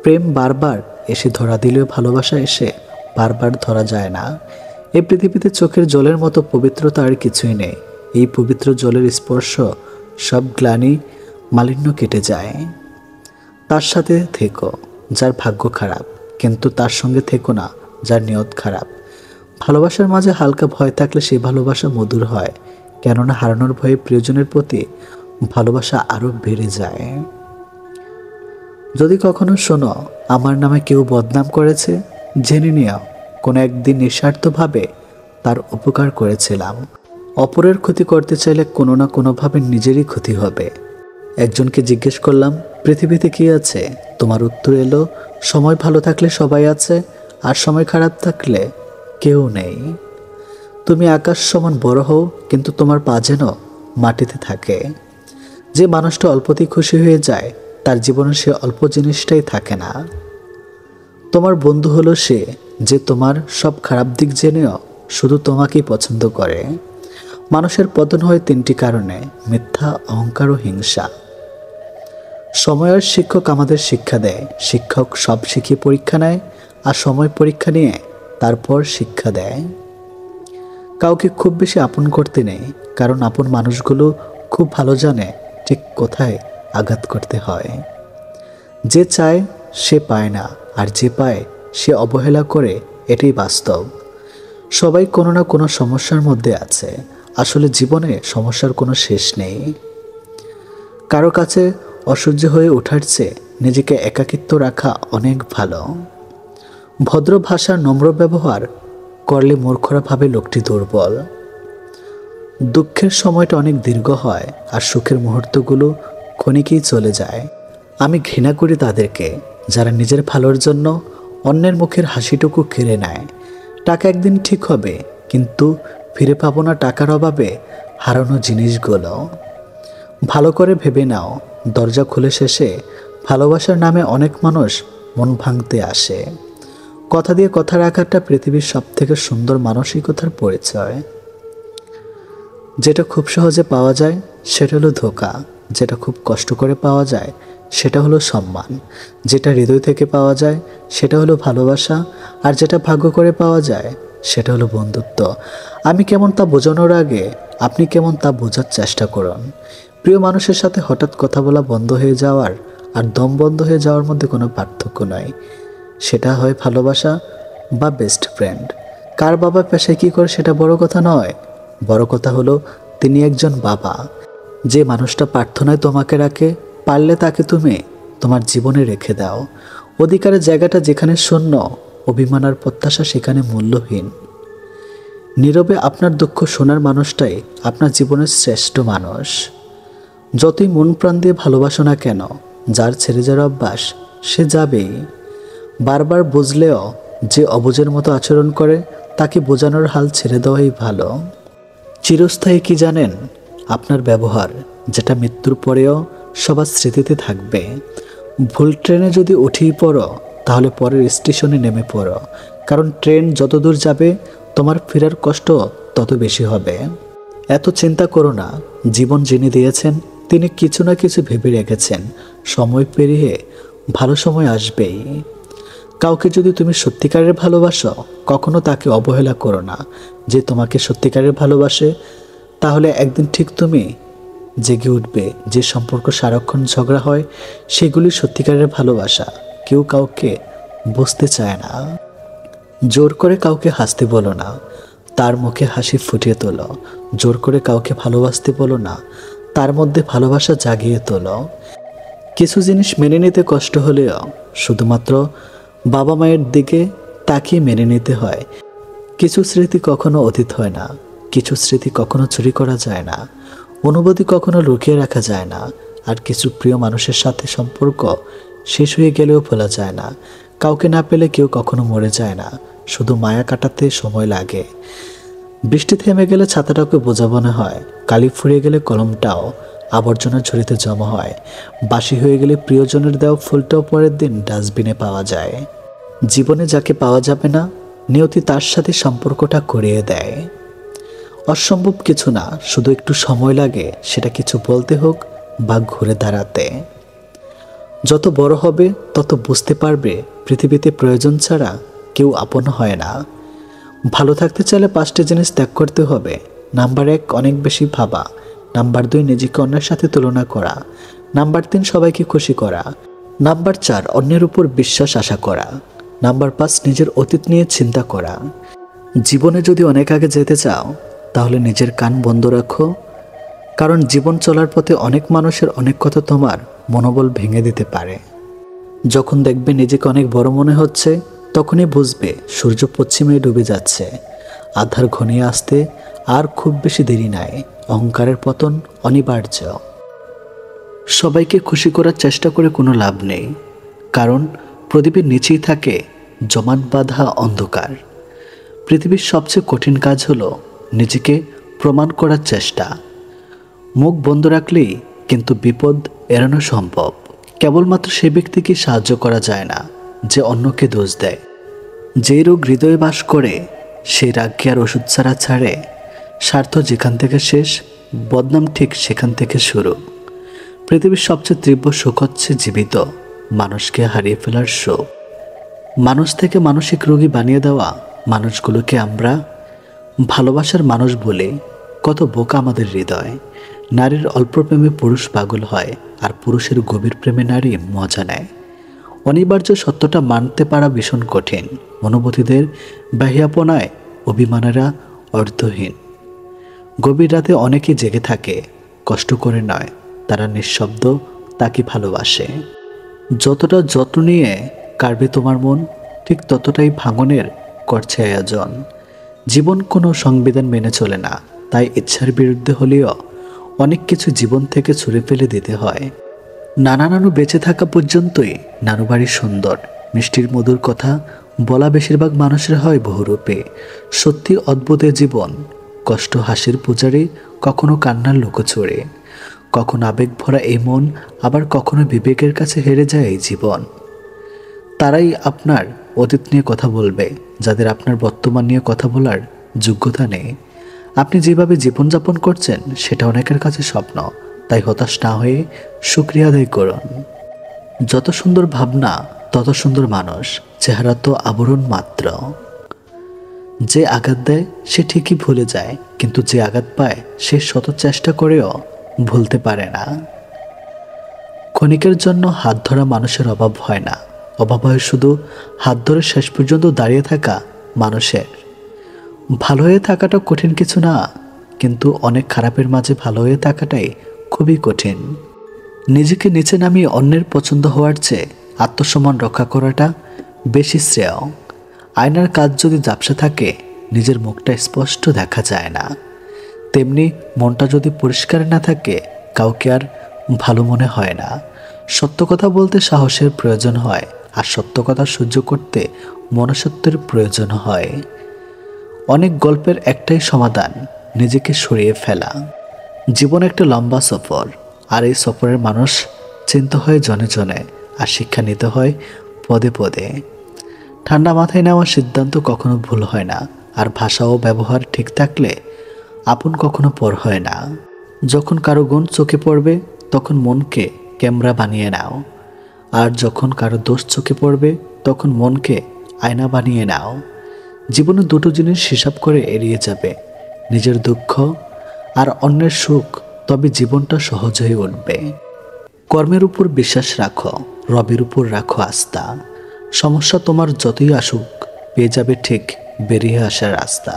প্রেম বারবার এসে ধরা দিলেও ভালোবাসা এসে বারবার ধরা যায় না। এই পৃথিবীতে চোখের জলের মতো পবিত্রতা আর কিছুই নেই। এই পবিত্র জলের স্পর্শ সব গ্লানি মালিন্য কেটে যায়। তার সাথে থেকো যার ভাগ্য খারাপ, কিন্তু তার সঙ্গে থেকো না যার নিয়ত খারাপ। ভালোবাসার মাঝে হালকা ভয় থাকলে সেই ভালোবাসা মধুর হয়, কেননা হারানোর ভয়ে প্রিয়জনের প্রতি ভালোবাসা আরও বেড়ে যায়। যদি কখনো শোনো আমার নামে কেউ বদনাম করেছে, জেনে নিও কোনো একদিন নিঃস্বার্থভাবে তার উপকার করেছিলাম। অপরের ক্ষতি করতে চাইলে কোনো না কোনোভাবে নিজেরই ক্ষতি হবে। একজনকে জিজ্ঞেস করলাম পৃথিবীতে কি আছে, তোমার উত্তর এলো সময় ভালো থাকলে সবাই আছে, আর সময় খারাপ থাকলে কেউ নেই। তুমি আকাশ সমান বড় হও, কিন্তু তোমার পা যেন মাটিতে থাকে। যে মানুষটা অল্পতেই খুশি হয়ে যায় তার জীবনে সে অল্প জিনিসটাই থাকে না। তোমার বন্ধু হলো সে যে তোমার সব খারাপ দিক জেনেও শুধু তোমাকেই পছন্দ করে। মানুষের পতন হয় তিনটি কারণে: মিথ্যা, অহংকার ও হিংসা। সময়ের শিক্ষক আমাদের শিক্ষা দেয়। শিক্ষক সব শিখিয়ে পরীক্ষা নেয়, আর সময় পরীক্ষা নিয়ে তারপর শিক্ষা দেয়। কাউকে খুব বেশি আপন করতে নেই, কারণ আপন মানুষগুলো খুব ভালো জানে ঠিক কোথায় আঘাত করতে হয়। যে চায় সে পায় না, আর যে পায় সে অবহেলা করে, এটাই বাস্তব। সবাই কোনো না কোনো সমস্যার মধ্যে আছে। আসলে জীবনে সমস্যার কোনো শেষ নেই। কারো কাছে অসহ্য হয়ে ওঠার চেয়ে নিজেকে একাকিত্ব রাখা অনেক ভালো। ভদ্র ভাষার নম্র ব্যবহার করলে মূর্খরা ভাবে লোকটি দুর্বল। দুঃখের সময়টা অনেক দীর্ঘ হয়, আর সুখের মুহূর্তগুলো ক্ষণিকেই চলে যায়। আমি ঘৃণা করি তাদেরকে যারা নিজের ভালোর জন্য অন্যের মুখের হাসিটুকু কেড়ে নেয়। টাকা একদিন ঠিক হবে, কিন্তু ফিরে পাবো না টাকার অভাবে হারানো জিনিসগুলো। ভালো করে ভেবে নাও, দরজা খুলে শেষে ভালোবাসার নামে অনেক মানুষ মন ভাঙতে আসে। কথা দিয়ে কথা রাখাটা পৃথিবীর সবথেকে সুন্দর মানসিকতার পরিচয়। যেটা খুব সহজে পাওয়া যায় সেটা হলো ধোঁকা, যেটা খুব কষ্ট করে পাওয়া যায় সেটা হলো সম্মান, যেটা হৃদয় থেকে পাওয়া যায় সেটা হলো ভালোবাসা, আর যেটা ভাগ্য করে পাওয়া যায় সেটা হলো বন্ধুত্ব। আমি কেমন তা বোঝানোর আগে আপনি কেমন তা বোঝার চেষ্টা করুন। প্রিয় মানুষের সাথে হঠাৎ কথা বলা বন্ধ হয়ে যাওয়ার আর দম বন্ধ হয়ে যাওয়ার মধ্যে কোনো পার্থক্য নয়। সেটা হয় ভালোবাসা বা বেস্ট ফ্রেন্ড। কার বাবা পেশায় কী করে সেটা বড় কথা নয়, বড় কথা হলো তিনি একজন বাবা। যে মানুষটা প্রার্থনায় তোমাকে রাখে, পারলে তাকে তুমি তোমার জীবনে রেখে দাও। অধিকারের জায়গাটা যেখানে শূন্য, অভিমান আর প্রত্যাশা সেখানে মূল্যহীন। নীরবে আপনার দুঃখ শোনার মানুষটাই আপনার জীবনের শ্রেষ্ঠ মানুষ। যতই মন প্রাণ দিয়ে ভালোবাসো না কেন, যার ছেড়ে যাওয়ার অভ্যাস সে যাবেই। বারবার বুঝলেও যে অবুঝের মতো আচরণ করে, তাকে বোঝানোর হাল ছেড়ে দেওয়াই ভালো। চিরস্থায়ী কি জানেন? আপনার ব্যবহার, যেটা মৃত্যুর পরেও সবার স্মৃতিতে থাকবে। ভুল ট্রেনে যদি উঠেই পড়ো, তাহলে পরের স্টেশনে নেমে পড়ো, কারণ ট্রেন যত দূর যাবে তোমার ফেরার কষ্ট তত বেশি হবে। এত চিন্তা করো না, জীবন যিনি দিয়েছেন তিনি কিছু না কিছু ভেবে রেখেছেন। সময় পেরিয়ে ভালো সময় আসবেই। কাউকে যদি তুমি সত্যিকারের ভালোবাসো, কখনো তাকে অবহেলা করো না। যে তোমাকে সত্যিকারের ভালোবাসে, তাহলে একদিন ঠিক তুমি জেগে উঠবে। যে সম্পর্ক সারাক্ষণ ঝগড়া হয়, সেগুলি সত্যিকারের ভালোবাসা। কেউ কাউকে বুঝতে চায় না। জোর করে কাউকে হাসতে বলো না, তার মুখে হাসি ফুটিয়ে তোলো। জোর করে কাউকে ভালোবাসতে বলো না, তার মধ্যে ভালোবাসা জাগিয়ে তোলো। কিছু জিনিস মেনে নিতে কষ্ট হলেও শুধুমাত্র বাবা মায়ের দিকে তাকিয়ে মেনে নিতে হয়। কিছু স্মৃতি কখনো অতীত হয় না, কিছু স্মৃতি কখনো চুরি করা যায় না, অনুভূতি কখনো লুকিয়ে রাখা যায় না। আর কিছু প্রিয় মানুষের সাথে সম্পর্ক শেষ হয়ে গেলেও ভোলা যায় না। কাউকে না পেলে কেউ কখনো মরে যায় না, শুধু মায়া কাটাতে সময় লাগে। বৃষ্টি থেমে গেলে ছাতাটাকে বোঝা মনে হয়, কালি ফুরিয়ে গেলে কলমটাও আবর্জনা ঝুড়িতে জমা হয়। বাসি হয়ে গেলে প্রিয়জনের দেওয়া ফুলটাও পরের দিন ডাস্টবিনে পাওয়া যায়। জীবনে যাকে পাওয়া যাবে না, নিয়তি তার সাথে সম্পর্কটা করিয়ে দেয়। অসম্ভব কিছু না, শুধু একটু সময় লাগে সেটা কিছু বলতে হোক বা ঘুরে দাঁড়াতে। যত বড় হবে তত বুঝতে পারবে পৃথিবীতে প্রয়োজন ছাড়া কেউ আপন হয় না। ভালো থাকতে চাইলে 5টি জিনিস ত্যাগ করতে হবে। নাম্বার 1, অনেক বেশি ভাবা। নাম্বার 2, নিজেকে অন্যের সাথে তুলনা করা। নাম্বার 3, সবাইকে খুশি করা। নাম্বার 4, অন্যের উপর বিশ্বাস আশা করা। নাম্বার 5, নিজের অতীত নিয়ে চিন্তা করা। জীবনে যদি অনেক আগে যেতে চাও, তাহলে নিজের কান বন্ধ রাখো, কারণ জীবন চলার পথে অনেক মানুষের অনেক কথা তোমার মনোবল ভেঙে দিতে পারে। যখন দেখবে নিজেকে অনেক বড় মনে হচ্ছে, তখনই বুঝবে সূর্য পশ্চিমে ডুবে যাচ্ছে। আধার ঘনিয়ে আসতে আর খুব বেশি দেরি নাই। অহংকারের পতন অনিবার্য। সবাইকে খুশি করার চেষ্টা করে কোনো লাভ নেই, কারণ প্রদীপের নিচেই থাকে জমাট বাঁধা অন্ধকার। পৃথিবীর সবচেয়ে কঠিন কাজ হলো নিজেকে প্রমাণ করার চেষ্টা। মুখ বন্ধ রাখলেই কিন্তু বিপদ এড়ানো সম্ভব। কেবলমাত্র সে ব্যক্তিকে সাহায্য করা যায় না যে অন্যকে দোষ দেয়। যে রোগ হৃদয়ে বাস করে, সেই রাগকে আর ওষুধ ছাড়া ছাড়ে। স্বার্থ যেখান থেকে শেষ, বদনাম ঠিক সেখান থেকে শুরু। পৃথিবীর সবচেয়ে তীব্র সুখ হচ্ছে জীবিত মানুষকে হারিয়ে ফেলার শোক। মানুষ থেকে মানসিক রোগী বানিয়ে দেওয়া মানুষগুলোকে আমরা ভালোবাসার মানুষ বলে। কত বোকা আমাদের হৃদয়। নারীর অল্প প্রেমে পুরুষ পাগল হয়, আর পুরুষের গভীর প্রেমে নারী মজা নেয়। অনিবার্য সত্যটা মানতে পারা ভীষণ কঠিন। অনুভূতিদের বাহিয়াপনায় অভিমানেরা অর্থহীন। গভীর রাতে অনেকেই জেগে থাকে, কষ্ট করে নয়, তারা নিঃশব্দ তাকে ভালোবাসে। যতটা যত্ন নিয়ে কাড়বে তোমার মন, ঠিক ততটাই ভাঙনের করছে আয়োজন। জীবন কোনো সংবিধান মেনে চলে না, তাই ইচ্ছার বিরুদ্ধে হলেও অনেক কিছু জীবন থেকে ছুঁড়ে ফেলে দিতে হয়। নানা নানু বেঁচে থাকা পর্যন্তই নানু বাড়ি সুন্দর। মিষ্টির মধুর কথা বলা বেশিরভাগ মানুষের হয় বহুরূপে। সত্যি অদ্ভুত জীবন, কষ্ট হাসির পূজারে, কখনো কান্নার লোকচুরে। কখনো আবেগ ভরা এই মন, আবার কখনো বিবেকের কাছে হেরে যায় এই জীবন। তারাই আপনার অতীত নিয়ে কথা বলবে, যাদের আপনার বর্তমান নিয়ে কথা বলার যোগ্যতা নেই। আপনি যেভাবে জীবনযাপন করছেন সেটা অনেকের কাছে স্বপ্ন, তাই হতাশ না হয়ে শুকরিয়া আদায় করুন। যত সুন্দর ভাবনা তত সুন্দর মানুষ, চেহারা তো আবরণ মাত্র। যে আঘাত দেয় সে ঠিকই ভুলে যায়, কিন্তু যে আঘাত পায় সে শত চেষ্টা করেও ভুলতে পারে না। ক্ষণিকের জন্য হাত ধরা মানুষের অভাব হয় না, অভাব হয় শুধু হাত ধরে শেষ পর্যন্ত দাঁড়িয়ে থাকা মানুষের। ভালো হয়ে থাকাটা কঠিন কিছু না, কিন্তু অনেক খারাপের মাঝে ভালো হয়ে থাকাটাই খুবই কঠিন। নিজেকে নিচে নামিয়ে অন্যের পছন্দ হওয়ার চেয়ে আত্মসম্মান রক্ষা করাটা বেশি শ্রেয়। আয়নার কাজ যদি ঝাপসা থাকে, নিজের মুখটা স্পষ্ট দেখা যায় না। তেমনি মনটা যদি পরিষ্কার না থাকে, কাউকে আর ভালো মনে হয় না। সত্য কথা বলতে সাহসের প্রয়োজন হয়, আর সত্য কথা সহ্য করতে মনুষ্যত্বের প্রয়োজন হয়। অনেক গল্পের একটাই সমাধান, নিজেকে সরিয়ে ফেলা। জীবন একটা লম্বা সফর, আর এই সফরের মানুষ চিনতে হয় জনে জনে, আর শিক্ষা নিতে হয় পদে পদে। ঠান্ডা মাথায় নেওয়া সিদ্ধান্ত কখনো ভুল হয় না, আর ভাষা ও ব্যবহার ঠিক থাকলে আপন কখনো পর হয় না। যখন কারো গুণ চোখে পড়বে, তখন মনকে ক্যামেরা বানিয়ে নাও, আর যখন কারো দোষ চোখে পড়বে, তখন মনকে আয়না বানিয়ে নাও। জীবনে দুটো জিনিস হিসাব করে এড়িয়ে যাবে, নিজের দুঃখ আর অন্যের সুখ, তবে জীবনটা সহজ হয়ে উঠবে। কর্মের উপর বিশ্বাস রাখো, রবের উপর রাখো আস্থা। সমস্যা তোমার যতই আসুক, পেয়ে যাবে ঠিক বেরিয়ে আসার রাস্তা।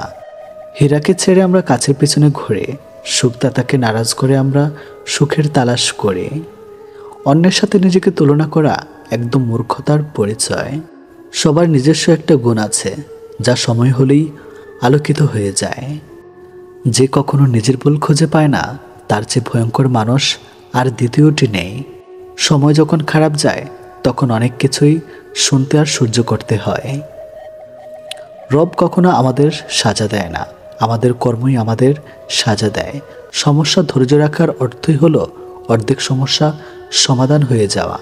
হীরাকে ছেড়ে আমরা কাছের পেছনে ঘুরে, সুখদাতাকে নারাজ করে আমরা সুখের তালাশ করি। অন্যের সাথে নিজেকে তুলনা করা একদম মূর্খতার পরিচয়। সবার নিজস্ব একটা গুণ আছে, যা সময় হলেই আলোকিত হয়ে যায়। যে কখনো নিজের ভুল খুঁজে পায় না, তার চেয়ে ভয়ঙ্কর মানুষ আর দ্বিতীয়টি নেই। সময় যখন খারাপ যায়, তখন অনেক কিছুই শুনতে আর সহ্য করতে হয়। রব কখনো আমাদের সাজা দেয় না, আমাদের কর্মই আমাদের সাজা দেয়। সমস্যা ধৈর্য রাখার অর্থই হলো অর্ধেক সমস্যা সমাধান হয়ে যাওয়া।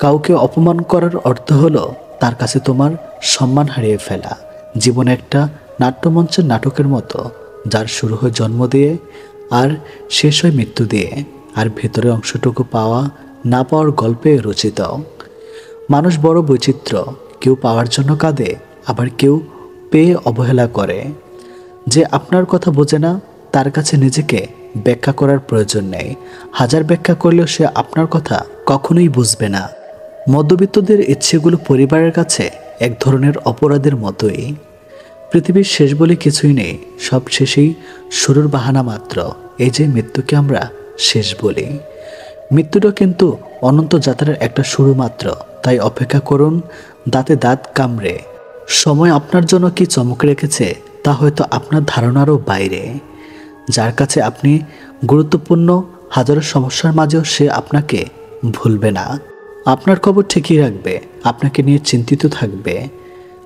কাউকে অপমান করার অর্থ হলো তার কাছে তোমার সম্মান হারিয়ে ফেলা। জীবন একটা নাট্যমঞ্চের নাটকের মতো, যার শুরু হয় জন্ম দিয়ে আর শেষ হয় মৃত্যু দিয়ে, আর ভেতরে অংশটুকু পাওয়া না পাওয়ার গল্পে রচিত। মানুষ বড় বৈচিত্র্য, কেউ পাওয়ার জন্য কাঁদে, আবার কেউ পেয়ে অবহেলা করে। যে আপনার কথা বোঝে না, তার কাছে নিজেকে ব্যাখ্যা করার প্রয়োজন নেই। হাজার ব্যাখ্যা করলেও সে আপনার কথা কখনোই বুঝবে না। মধ্যবিত্তদের ইচ্ছেগুলো পরিবারের কাছে এক ধরনের অপরাধের মতোই। পৃথিবীর শেষ বলে কিছুই নেই, সব শেষেই শুরুর বাহানা মাত্র। এই যে মৃত্যুকে আমরা শেষ বলি, মৃত্যুটা কিন্তু অনন্ত যাত্রার একটা শুরু মাত্র। তাই অপেক্ষা করুন দাঁতে দাঁত কামড়ে। সময় আপনার জন্য কি চমক রেখেছে, তা হয়তো আপনার ধারণারও বাইরে। যার কাছে আপনি গুরুত্বপূর্ণ, হাজারো সমস্যার মাঝেও সে আপনাকে ভুলবে না। আপনার খবর ঠিকই রাখবে, আপনাকে নিয়ে চিন্তিত থাকবে,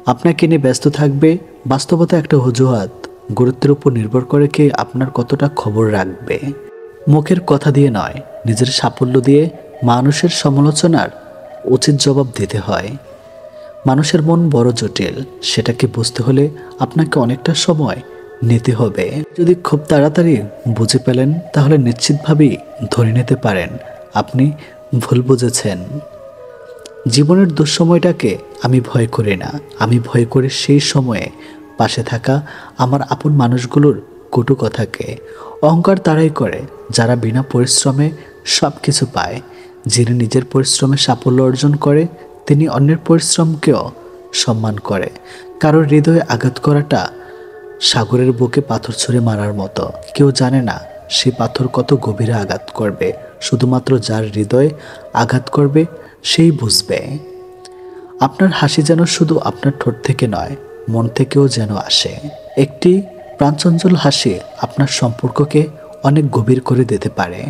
আপনাকে নিয়ে ব্যস্ত থাকবে। বাস্তবতা একটা অজুহাত, গুরুত্বের উপর নির্ভর করে কে আপনার কতটা খবর রাখবে। মুখের কথা দিয়ে নয়, নিজের সাফল্য দিয়ে মানুষের সমালোচনার উচিত জবাব দিতে হয়। মানুষের মন বড় জটিল, সেটাকে বুঝতে হলে আপনাকে অনেকটা সময় নিতে হবে। যদি খুব তাড়াতাড়ি বুঝে পেলেন, তাহলে নিশ্চিতভাবেই ধরে নিতে পারেন আপনি ভুল বুঝেছেন। জীবনের দুঃসময়টাকে আমি ভয় করি না, আমি ভয় করি সেই সময়ে পাশে থাকা আমার আপন মানুষগুলোর কটু কথাকে। অহংকার তারাই করে যারা বিনা পরিশ্রমে সব কিছু পায়। যিনি নিজের পরিশ্রমে সাফল্য অর্জন করে, তিনি অন্যের পরিশ্রমকেও সম্মান করে। কারোর হৃদয়ে আঘাত করাটা সাগরের বুকে পাথর ছুঁড়ে মারার মতো। কেউ জানে না সে পাথর কত গভীরে আঘাত করবে, শুধুমাত্র যার হৃদয়ে আঘাত করবে সেই বুঝবে। আপনার হাসি যেন শুধু আপনার ঠোঁট থেকে নয়, মন থেকেও যেন আসে। একটি প্রাণচঞ্চল হাসি আপনার সম্পর্ককে অনেক গভীর করে দিতে পারে।